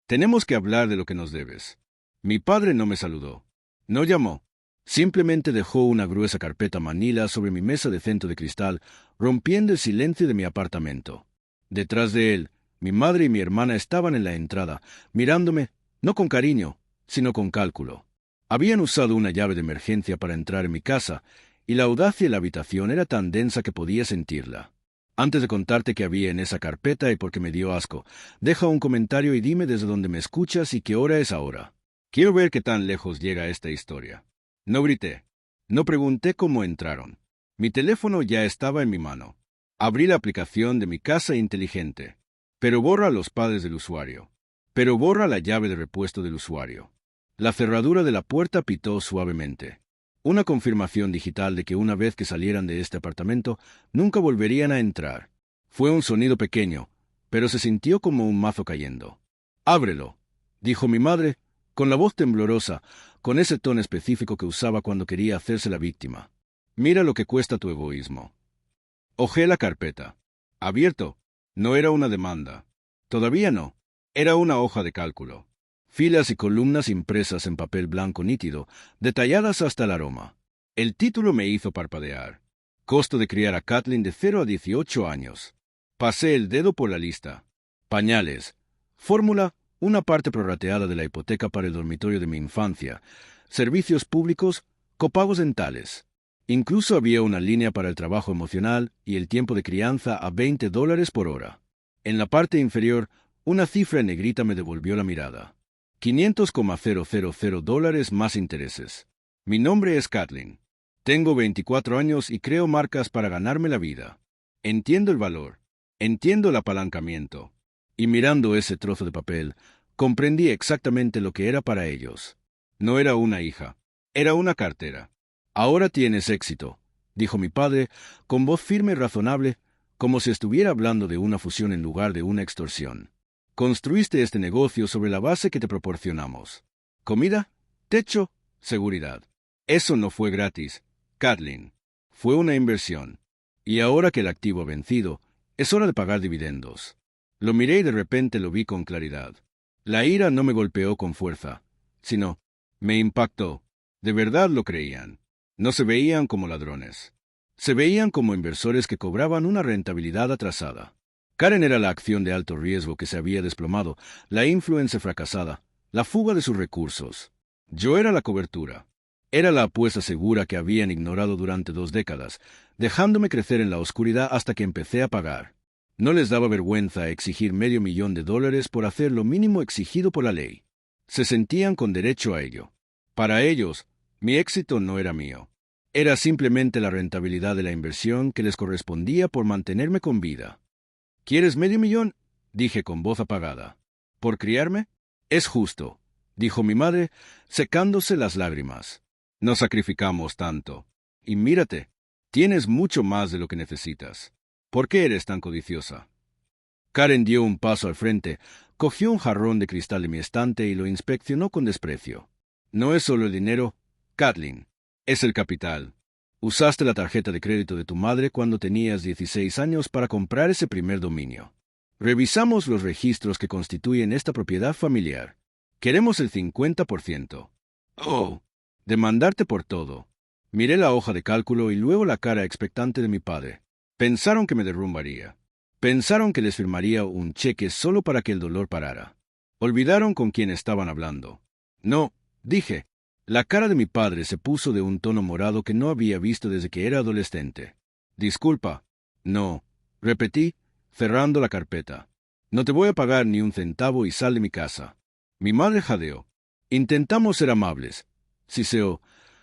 Tenemos que hablar de lo que nos debes. Mi padre no me saludó. No llamó. Simplemente dejó una gruesa carpeta manila sobre mi mesa de centro de cristal, rompiendo el silencio de mi apartamento. Detrás de él, mi madre y mi hermana estaban en la entrada, mirándome, no con cariño, sino con cálculo. Habían usado una llave de emergencia para entrar en mi casa, y la audacia de la habitación era tan densa que podía sentirla. Antes de contarte qué había en esa carpeta y por qué me dio asco, deja un comentario y dime desde dónde me escuchas y qué hora es ahora. Quiero ver qué tan lejos llega esta historia. No grité. No pregunté cómo entraron. Mi teléfono ya estaba en mi mano. Abrí la aplicación de mi casa inteligente. Pero borra los padres del usuario. Pero borra la llave de repuesto del usuario. La cerradura de la puerta pitó suavemente. Una confirmación digital de que una vez que salieran de este apartamento, nunca volverían a entrar. Fue un sonido pequeño, pero se sintió como un mazo cayendo. «Ábrelo», dijo mi madre, con la voz temblorosa, con ese tono específico que usaba cuando quería hacerse la víctima. «Mira lo que cuesta tu egoísmo». Hojé la carpeta. Abierto. No era una demanda. Todavía no. Era una hoja de cálculo. Filas y columnas impresas en papel blanco nítido, detalladas hasta el aroma. El título me hizo parpadear. Costo de criar a Kathleen de 0 a 18 años. Pasé el dedo por la lista. Pañales. Fórmula, una parte prorrateada de la hipoteca para el dormitorio de mi infancia. Servicios públicos, copagos dentales. Incluso había una línea para el trabajo emocional y el tiempo de crianza a $20 por hora. En la parte inferior, una cifra en negrita me devolvió la mirada. $500,000 más intereses. Mi nombre es Kathleen. Tengo 24 años y creo marcas para ganarme la vida. Entiendo el valor. Entiendo el apalancamiento. Y mirando ese trozo de papel, comprendí exactamente lo que era para ellos. No era una hija. Era una cartera. Ahora tienes éxito, dijo mi padre, con voz firme y razonable, como si estuviera hablando de una fusión en lugar de una extorsión. Construiste este negocio sobre la base que te proporcionamos. Comida, techo, seguridad. Eso no fue gratis, Kathleen. Fue una inversión. Y ahora que el activo ha vencido, es hora de pagar dividendos. Lo miré y de repente lo vi con claridad. La ira no me golpeó con fuerza, sino me impactó. De verdad lo creían. No se veían como ladrones. Se veían como inversores que cobraban una rentabilidad atrasada. Karen era la acción de alto riesgo que se había desplomado, la influencia fracasada, la fuga de sus recursos. Yo era la cobertura. Era la apuesta segura que habían ignorado durante 2 décadas, dejándome crecer en la oscuridad hasta que empecé a pagar. No les daba vergüenza exigir $500,000 por hacer lo mínimo exigido por la ley. Se sentían con derecho a ello. Para ellos, mi éxito no era mío. Era simplemente la rentabilidad de la inversión que les correspondía por mantenerme con vida. ¿Quieres $500,000? Dije con voz apagada. ¿Por criarme? Es justo, dijo mi madre, secándose las lágrimas. Nos sacrificamos tanto. Y mírate, tienes mucho más de lo que necesitas. ¿Por qué eres tan codiciosa? Karen dio un paso al frente, cogió un jarrón de cristal de mi estante y lo inspeccionó con desprecio. No es solo el dinero, Kathleen. Es el capital. Usaste la tarjeta de crédito de tu madre cuando tenías 16 años para comprar ese primer dominio. Revisamos los registros que constituyen esta propiedad familiar. Queremos el 50%. Oh, demandarte por todo. Miré la hoja de cálculo y luego la cara expectante de mi padre. Pensaron que me derrumbaría. Pensaron que les firmaría un cheque solo para que el dolor parara. Olvidaron con quién estaban hablando. No, dije. La cara de mi padre se puso de un tono morado que no había visto desde que era adolescente. Disculpa. No, repetí, cerrando la carpeta. No te voy a pagar ni un centavo y sal de mi casa. Mi madre jadeó. Intentamos ser amables. Siseó.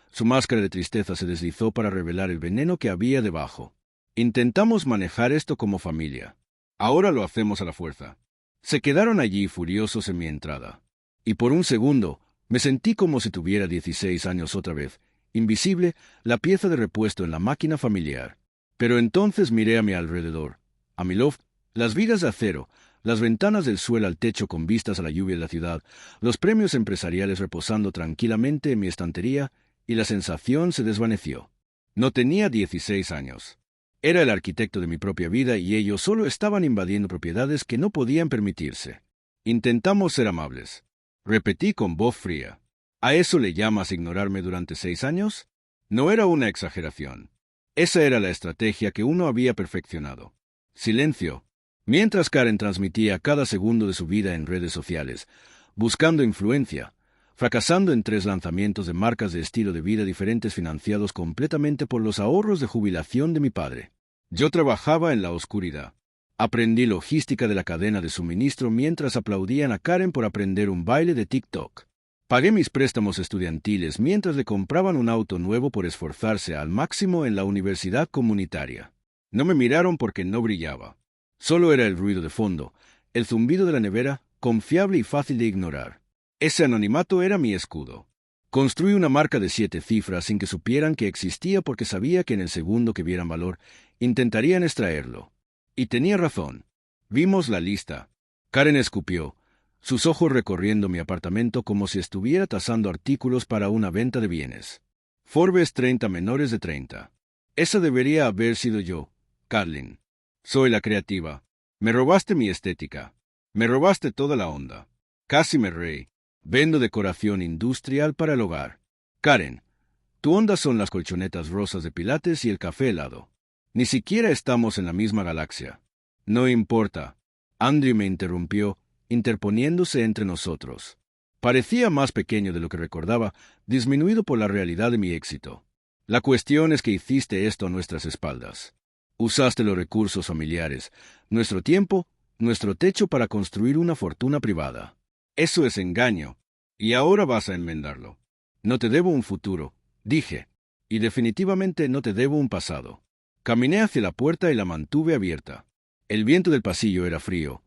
Su máscara de tristeza se deslizó para revelar el veneno que había debajo. Intentamos manejar esto como familia. Ahora lo hacemos a la fuerza. Se quedaron allí furiosos en mi entrada. Y por un segundo, me sentí como si tuviera 16 años otra vez, invisible, la pieza de repuesto en la máquina familiar. Pero entonces miré a mi alrededor, a mi loft, las vigas de acero, las ventanas del suelo al techo con vistas a la lluvia de la ciudad, los premios empresariales reposando tranquilamente en mi estantería, y la sensación se desvaneció. No tenía 16 años. Era el arquitecto de mi propia vida y ellos solo estaban invadiendo propiedades que no podían permitirse. Intentamos ser amables. Repetí con voz fría. ¿A eso le llamas ignorarme durante 6 años? No era una exageración. Esa era la estrategia que uno había perfeccionado. Silencio. Mientras Karen transmitía cada segundo de su vida en redes sociales, buscando influencia, fracasando en 3 lanzamientos de marcas de estilo de vida diferentes financiados completamente por los ahorros de jubilación de mi padre. Yo trabajaba en la oscuridad. Aprendí logística de la cadena de suministro mientras aplaudían a Karen por aprender un baile de TikTok. Pagué mis préstamos estudiantiles mientras le compraban un auto nuevo por esforzarse al máximo en la universidad comunitaria. No me miraron porque no brillaba. Solo era el ruido de fondo, el zumbido de la nevera, confiable y fácil de ignorar. Ese anonimato era mi escudo. Construí una marca de 7 cifras sin que supieran que existía porque sabía que en el segundo que vieran valor, intentarían extraerlo. Y tenía razón. Vimos la lista. Karen escupió, sus ojos recorriendo mi apartamento como si estuviera tasando artículos para una venta de bienes. Forbes 30 menores de 30. Esa debería haber sido yo, Kathleen. Soy la creativa. Me robaste mi estética. Me robaste toda la onda. Casi me reí. Vendo decoración industrial para el hogar. Karen, tu onda son las colchonetas rosas de pilates y el café helado. Ni siquiera estamos en la misma galaxia. No importa. Andrew me interrumpió, interponiéndose entre nosotros. Parecía más pequeño de lo que recordaba, disminuido por la realidad de mi éxito. La cuestión es que hiciste esto a nuestras espaldas. Usaste los recursos familiares, nuestro tiempo, nuestro techo para construir una fortuna privada. Eso es engaño, y ahora vas a enmendarlo. No te debo un futuro, dije, y definitivamente no te debo un pasado. Caminé hacia la puerta y la mantuve abierta. El viento del pasillo era frío,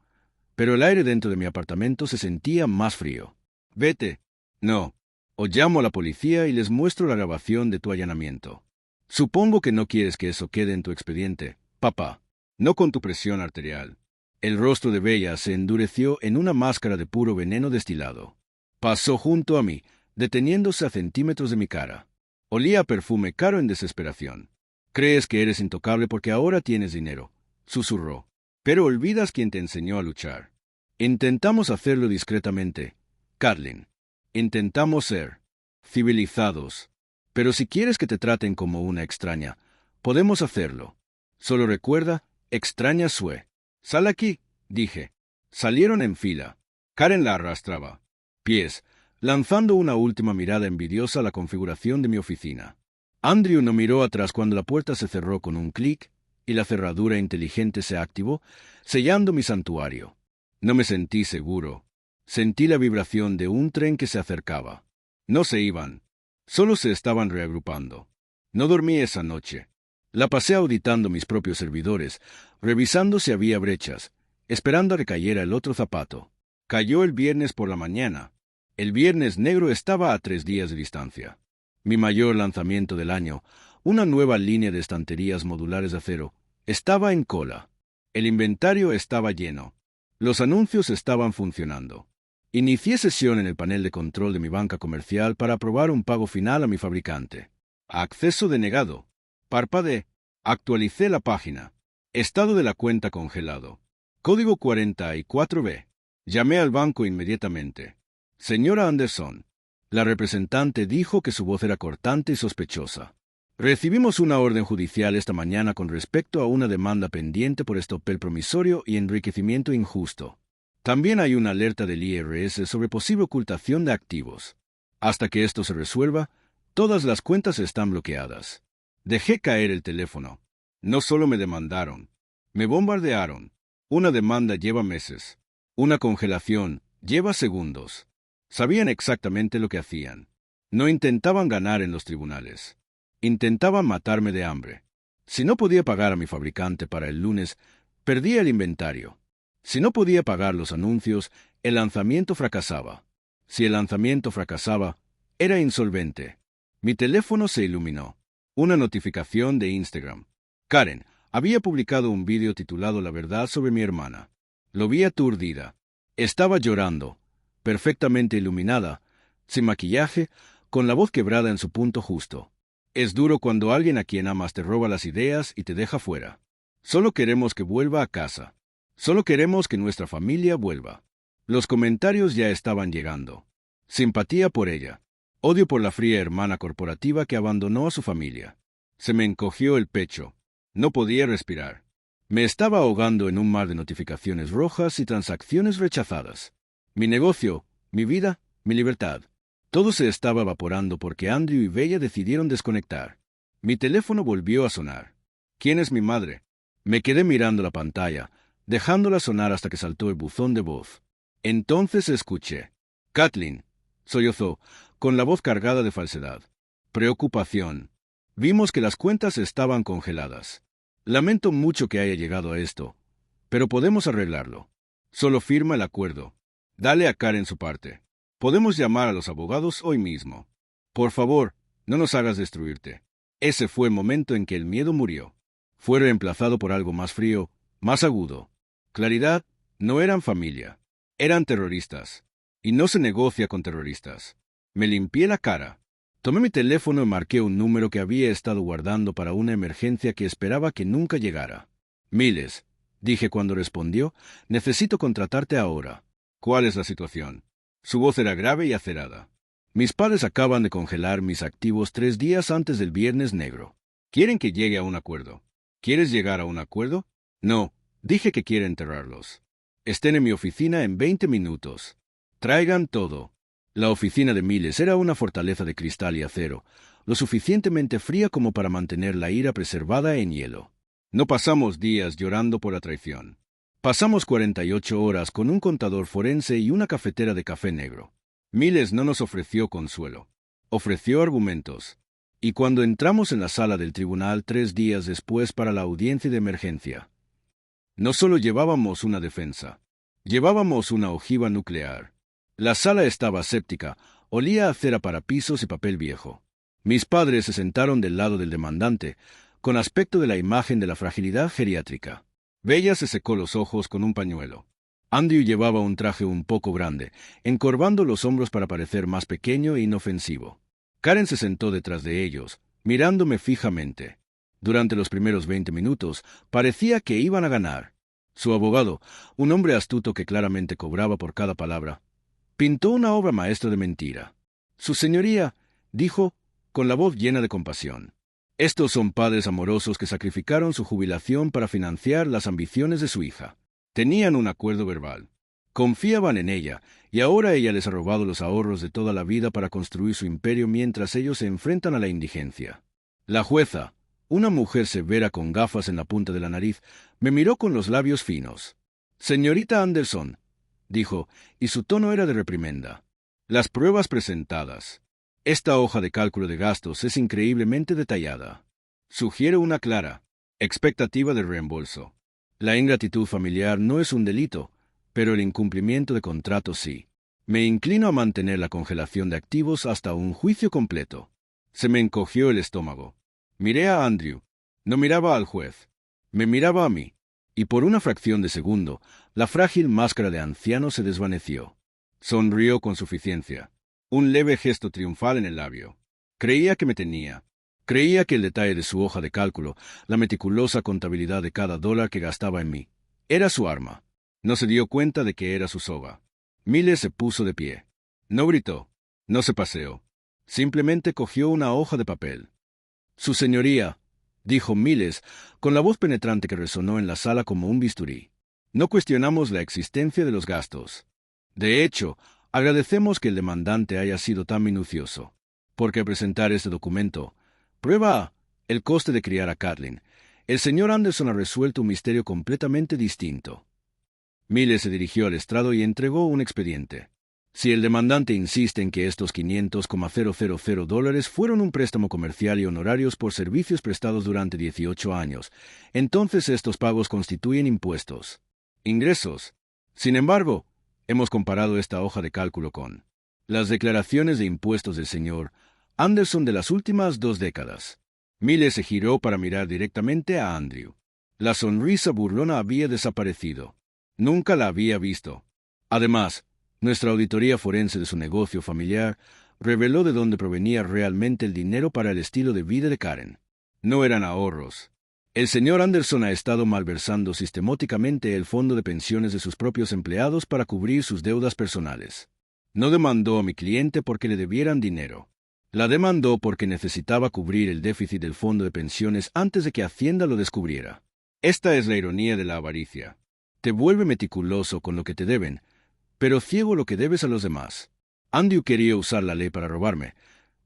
pero el aire dentro de mi apartamento se sentía más frío. Vete. No. O llamo a la policía y les muestro la grabación de tu allanamiento. Supongo que no quieres que eso quede en tu expediente, papá. No con tu presión arterial. El rostro de Bella se endureció en una máscara de puro veneno destilado. Pasó junto a mí, deteniéndose a centímetros de mi cara. Olía a perfume caro en desesperación. Crees que eres intocable porque ahora tienes dinero, susurró. Pero olvidas quien te enseñó a luchar. Intentamos hacerlo discretamente, Kathleen. Intentamos ser civilizados. Pero si quieres que te traten como una extraña, podemos hacerlo. Solo recuerda, extraña Sue. Sal aquí, dije. Salieron en fila. Karen la arrastraba. Pies, lanzando una última mirada envidiosa a la configuración de mi oficina. Andrew no miró atrás cuando la puerta se cerró con un clic y la cerradura inteligente se activó, sellando mi santuario. No me sentí seguro. Sentí la vibración de un tren que se acercaba. No se iban. Solo se estaban reagrupando. No dormí esa noche. La pasé auditando mis propios servidores, revisando si había brechas, esperando a que cayera el otro zapato. Cayó el viernes por la mañana. El viernes negro estaba a 3 días de distancia. Mi mayor lanzamiento del año, una nueva línea de estanterías modulares de acero, estaba en cola. El inventario estaba lleno. Los anuncios estaban funcionando. Inicié sesión en el panel de control de mi banca comercial para aprobar un pago final a mi fabricante. Acceso denegado. Parpadeé. Actualicé la página. Estado de la cuenta congelado. Código 44B. Llamé al banco inmediatamente. Señora Anderson. La representante dijo que su voz era cortante y sospechosa. Recibimos una orden judicial esta mañana con respecto a una demanda pendiente por estopel promisorio y enriquecimiento injusto. También hay una alerta del IRS sobre posible ocultación de activos. Hasta que esto se resuelva, todas las cuentas están bloqueadas. Dejé caer el teléfono. No solo me demandaron, me bombardearon. Una demanda lleva meses. Una congelación lleva segundos. Sabían exactamente lo que hacían. No intentaban ganar en los tribunales. Intentaban matarme de hambre. Si no podía pagar a mi fabricante para el lunes, perdía el inventario. Si no podía pagar los anuncios, el lanzamiento fracasaba. Si el lanzamiento fracasaba, era insolvente. Mi teléfono se iluminó. Una notificación de Instagram. Karen había publicado un vídeo titulado La verdad sobre mi hermana. Lo vi aturdida. Estaba llorando, perfectamente iluminada, sin maquillaje, con la voz quebrada en su punto justo. Es duro cuando alguien a quien amas te roba las ideas y te deja fuera. Solo queremos que vuelva a casa. Solo queremos que nuestra familia vuelva. Los comentarios ya estaban llegando. Simpatía por ella. Odio por la fría hermana corporativa que abandonó a su familia. Se me encogió el pecho. No podía respirar. Me estaba ahogando en un mar de notificaciones rojas y transacciones rechazadas. Mi negocio, mi vida, mi libertad. Todo se estaba evaporando porque Andrew y Bella decidieron desconectar. Mi teléfono volvió a sonar. ¿Quién es mi madre? Me quedé mirando la pantalla, dejándola sonar hasta que saltó el buzón de voz. Entonces escuché. Kathleen, sollozó, con la voz cargada de falsedad. Preocupación. Vimos que las cuentas estaban congeladas. Lamento mucho que haya llegado a esto, pero podemos arreglarlo. Solo firma el acuerdo. Dale a Karen su parte. Podemos llamar a los abogados hoy mismo. Por favor, no nos hagas destruirte. Ese fue el momento en que el miedo murió. Fue reemplazado por algo más frío, más agudo. Claridad, no eran familia. Eran terroristas. Y no se negocia con terroristas. Me limpié la cara. Tomé mi teléfono y marqué un número que había estado guardando para una emergencia que esperaba que nunca llegara. Miles, dije cuando respondió, necesito contratarte ahora. ¿Cuál es la situación? Su voz era grave y acerada. Mis padres acaban de congelar mis activos 3 días antes del Viernes Negro. Quieren que llegue a un acuerdo. ¿Quieres llegar a un acuerdo? No, dije que quiero enterrarlos. Estén en mi oficina en 20 minutos. Traigan todo. La oficina de Miles era una fortaleza de cristal y acero, lo suficientemente fría como para mantener la ira preservada en hielo. No pasamos días llorando por la traición. Pasamos 48 horas con un contador forense y una cafetera de café negro. Miles no nos ofreció consuelo. Ofreció argumentos. Y cuando entramos en la sala del tribunal 3 días después para la audiencia de emergencia, no solo llevábamos una defensa, llevábamos una ojiva nuclear. La sala estaba séptica, olía a cera para pisos y papel viejo. Mis padres se sentaron del lado del demandante, con aspecto de la imagen de la fragilidad geriátrica. Bella se secó los ojos con un pañuelo. Andrew llevaba un traje un poco grande, encorvando los hombros para parecer más pequeño e inofensivo. Karen se sentó detrás de ellos, mirándome fijamente. Durante los primeros 20 minutos, parecía que iban a ganar. Su abogado, un hombre astuto que claramente cobraba por cada palabra, pintó una obra maestra de mentira. Su señoría, dijo, con la voz llena de compasión. Estos son padres amorosos que sacrificaron su jubilación para financiar las ambiciones de su hija. Tenían un acuerdo verbal. Confiaban en ella, y ahora ella les ha robado los ahorros de toda la vida para construir su imperio mientras ellos se enfrentan a la indigencia. La jueza, una mujer severa con gafas en la punta de la nariz, me miró con los labios finos. Señorita Anderson, dijo, y su tono era de reprimenda. Las pruebas presentadas. Esta hoja de cálculo de gastos es increíblemente detallada. Sugiere una clara expectativa de reembolso. La ingratitud familiar no es un delito, pero el incumplimiento de contratos sí. Me inclino a mantener la congelación de activos hasta un juicio completo. Se me encogió el estómago. Miré a Andrew. No miraba al juez. Me miraba a mí. Y por una fracción de segundo, la frágil máscara de anciano se desvaneció. Sonrió con suficiencia. Un leve gesto triunfal en el labio. Creía que me tenía. Creía que el detalle de su hoja de cálculo, la meticulosa contabilidad de cada dólar que gastaba en mí, era su arma. No se dio cuenta de que era su soga. Miles se puso de pie. No gritó. No se paseó. Simplemente cogió una hoja de papel. Su señoría, dijo Miles, con la voz penetrante que resonó en la sala como un bisturí. No cuestionamos la existencia de los gastos. De hecho, agradecemos que el demandante haya sido tan minucioso, porque al presentar este documento, prueba el coste de criar a Kathleen. El señor Anderson ha resuelto un misterio completamente distinto. Miles se dirigió al estrado y entregó un expediente. Si el demandante insiste en que estos $500,000 fueron un préstamo comercial y honorarios por servicios prestados durante 18 años, entonces estos pagos constituyen impuestos. Ingresos. Sin embargo, hemos comparado esta hoja de cálculo con las declaraciones de impuestos del señor Anderson de las últimas 2 décadas. Miles se giró para mirar directamente a Andrew. La sonrisa burlona había desaparecido. Nunca la había visto. Además, nuestra auditoría forense de su negocio familiar reveló de dónde provenía realmente el dinero para el estilo de vida de Karen. No eran ahorros. El señor Anderson ha estado malversando sistemáticamente el fondo de pensiones de sus propios empleados para cubrir sus deudas personales. No demandó a mi cliente porque le debieran dinero. La demandó porque necesitaba cubrir el déficit del fondo de pensiones antes de que Hacienda lo descubriera. Esta es la ironía de la avaricia. Te vuelve meticuloso con lo que te deben, pero ciego lo que debes a los demás. Andrew quería usar la ley para robarme,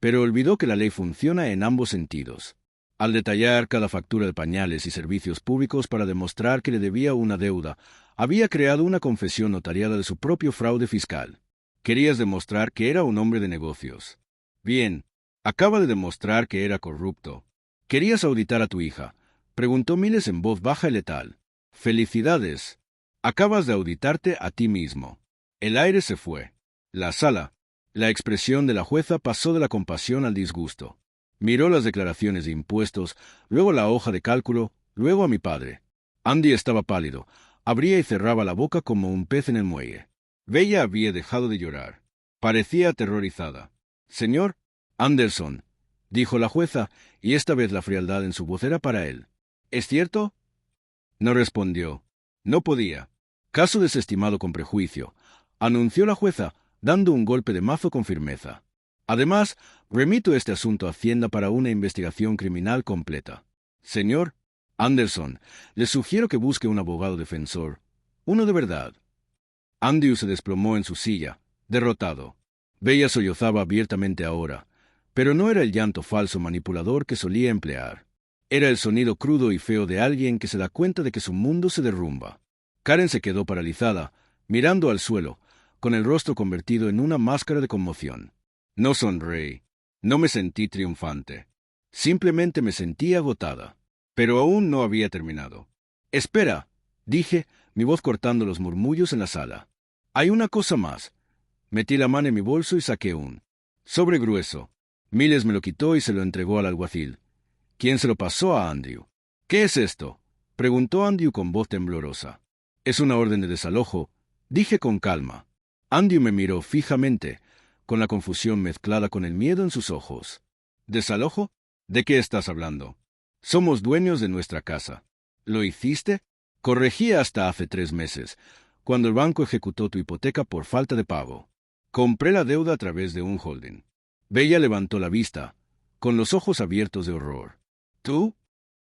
pero olvidó que la ley funciona en ambos sentidos. Al detallar cada factura de pañales y servicios públicos para demostrar que le debía una deuda, había creado una confesión notariada de su propio fraude fiscal. Querías demostrar que era un hombre de negocios. Bien, acaba de demostrar que era corrupto. ¿Querías auditar a tu hija? Preguntó Miles en voz baja y letal. Felicidades. Acabas de auditarte a ti mismo. El aire se fue. La sala. La expresión de la jueza pasó de la compasión al disgusto. Miró las declaraciones de impuestos, luego la hoja de cálculo, luego a mi padre. Andy estaba pálido. Abría y cerraba la boca como un pez en el muelle. Bella había dejado de llorar. Parecía aterrorizada. Señor Anderson, dijo la jueza, y esta vez la frialdad en su voz era para él. ¿Es cierto? No respondió. No podía. Caso desestimado con prejuicio, anunció la jueza, dando un golpe de mazo con firmeza. Además, remito este asunto a Hacienda para una investigación criminal completa. Señor Anderson, le sugiero que busque un abogado defensor, uno de verdad. Andrew se desplomó en su silla, derrotado. Bella sollozaba abiertamente ahora, pero no era el llanto falso manipulador que solía emplear. Era el sonido crudo y feo de alguien que se da cuenta de que su mundo se derrumba. Karen se quedó paralizada, mirando al suelo, con el rostro convertido en una máscara de conmoción. No sonreí. No me sentí triunfante. Simplemente me sentí agotada. Pero aún no había terminado. Espera, dije, mi voz cortando los murmullos en la sala. Hay una cosa más. Metí la mano en mi bolso y saqué un sobre grueso. Miles me lo quitó y se lo entregó al alguacil, quien se lo pasó a Andrew. ¿Qué es esto?, preguntó Andrew con voz temblorosa. Es una orden de desalojo, dije con calma. Andrew me miró fijamente, con la confusión mezclada con el miedo en sus ojos. ¿Desalojo? ¿De qué estás hablando? Somos dueños de nuestra casa. ¿Lo hiciste? Corregí hasta hace 3 meses, cuando el banco ejecutó tu hipoteca por falta de pago. Compré la deuda a través de un holding. Bella levantó la vista, con los ojos abiertos de horror. ¿Tú?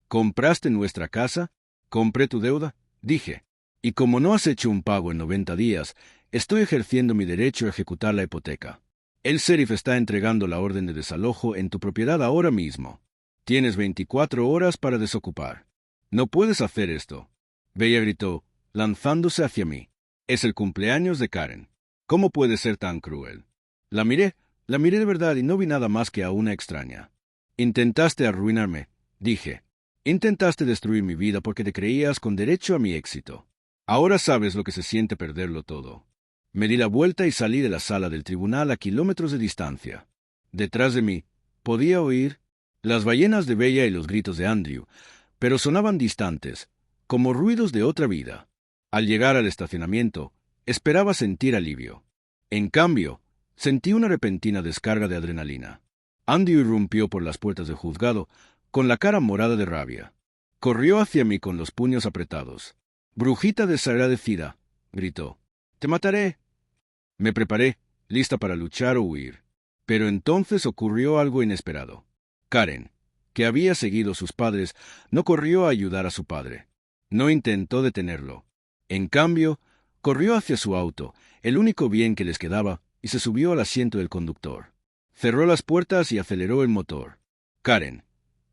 ¿Compraste nuestra casa? ¿Compré tu deuda? Dije. Y como no has hecho un pago en 90 días, estoy ejerciendo mi derecho a ejecutar la hipoteca. El sheriff está entregando la orden de desalojo en tu propiedad ahora mismo. Tienes 24 horas para desocupar. No puedes hacer esto. Bella gritó, lanzándose hacia mí. Es el cumpleaños de Karen. ¿Cómo puede ser tan cruel? La miré de verdad y no vi nada más que a una extraña. Intentaste arruinarme, dije. Intentaste destruir mi vida porque te creías con derecho a mi éxito. Ahora sabes lo que se siente perderlo todo. Me di la vuelta y salí de la sala del tribunal a kilómetros de distancia. Detrás de mí, podía oír las ballenas de Bella y los gritos de Andrew, pero sonaban distantes, como ruidos de otra vida. Al llegar al estacionamiento, esperaba sentir alivio. En cambio, sentí una repentina descarga de adrenalina. Andrew irrumpió por las puertas del juzgado, con la cara morada de rabia. Corrió hacia mí con los puños apretados. «Brujita desagradecida», gritó. «Te mataré». Me preparé, lista para luchar o huir. Pero entonces ocurrió algo inesperado. Karen, que había seguido a sus padres, no corrió a ayudar a su padre. No intentó detenerlo. En cambio, corrió hacia su auto, el único bien que les quedaba, y se subió al asiento del conductor. Cerró las puertas y aceleró el motor. «Karen»,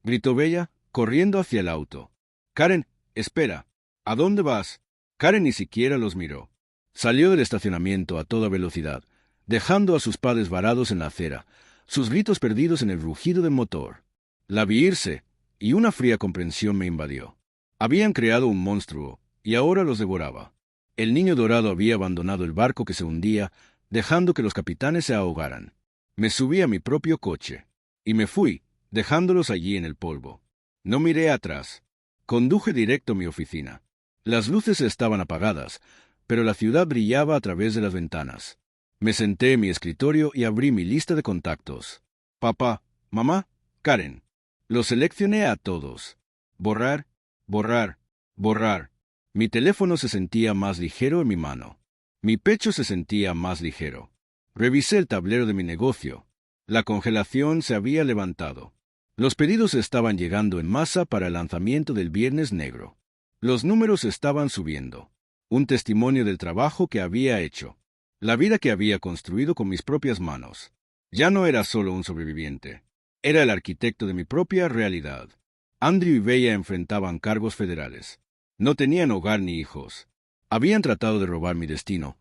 gritó Bella, corriendo hacia el auto. «Karen, espera. ¿A dónde vas?» Karen ni siquiera los miró. Salió del estacionamiento a toda velocidad, dejando a sus padres varados en la acera, sus gritos perdidos en el rugido del motor. La vi irse, y una fría comprensión me invadió. Habían creado un monstruo, y ahora los devoraba. El niño dorado había abandonado el barco que se hundía, dejando que los capitanes se ahogaran. Me subí a mi propio coche, y me fui, dejándolos allí en el polvo. No miré atrás. Conduje directo a mi oficina. Las luces estaban apagadas, pero la ciudad brillaba a través de las ventanas. Me senté en mi escritorio y abrí mi lista de contactos. Papá, mamá, Karen. Los seleccioné a todos. Borrar, Borrar, borrar. Mi teléfono se sentía más ligero en mi mano. Mi pecho se sentía más ligero. Revisé el tablero de mi negocio. La congelación se había levantado. Los pedidos estaban llegando en masa para el lanzamiento del Viernes Negro. Los números estaban subiendo. Un testimonio del trabajo que había hecho. La vida que había construido con mis propias manos. Ya no era solo un sobreviviente. Era el arquitecto de mi propia realidad. Andrew y Bella enfrentaban cargos federales. No tenían hogar ni hijos. Habían tratado de robar mi destino,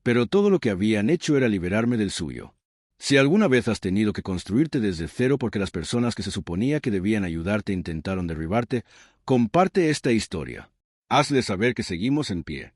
pero todo lo que habían hecho era liberarme del suyo. Si alguna vez has tenido que construirte desde cero porque las personas que se suponía que debían ayudarte intentaron derribarte, comparte esta historia. Hazle saber que seguimos en pie.